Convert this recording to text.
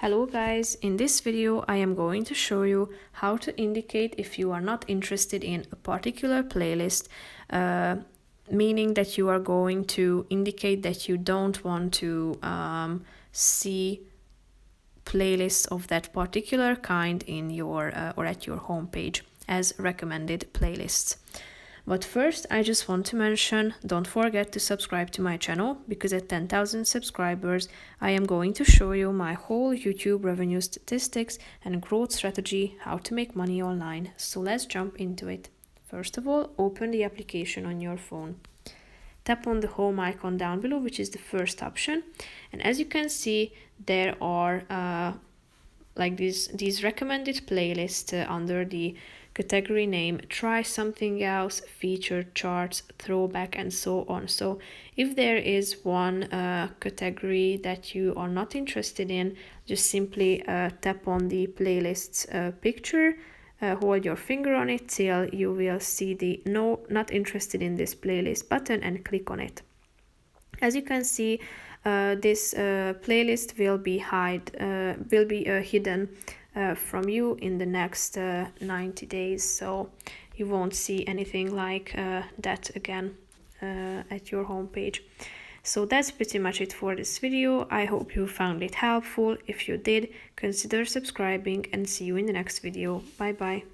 Hello guys, in this video I am going to show you how to indicate if you are not interested in a particular playlist, meaning that you are going to indicate that you don't want to see playlists of that particular kind in your or at your homepage as recommended playlists. But first, I just want to mention, don't forget to subscribe to my channel, because at 10,000 subscribers, I am going to show you my whole YouTube revenue statistics and growth strategy, how to make money online. So let's jump into it. First of all, open the application on your phone. Tap on the home icon down below, which is the first option. And as you can see, there are like these recommended playlists under the category name Try Something Else, Featured Charts, Throwback, and so on. So if there is one category that you are not interested in, just simply tap on the playlist's picture, hold your finger on it till you will see the No, Not Interested in This Playlist button and click on it. As you can see, this playlist will be hidden from you in the next 90 days, so you won't see anything like that again at your homepage. So that's pretty much it for this video. I hope you found it helpful. If you did, consider subscribing and see you in the next video. Bye bye.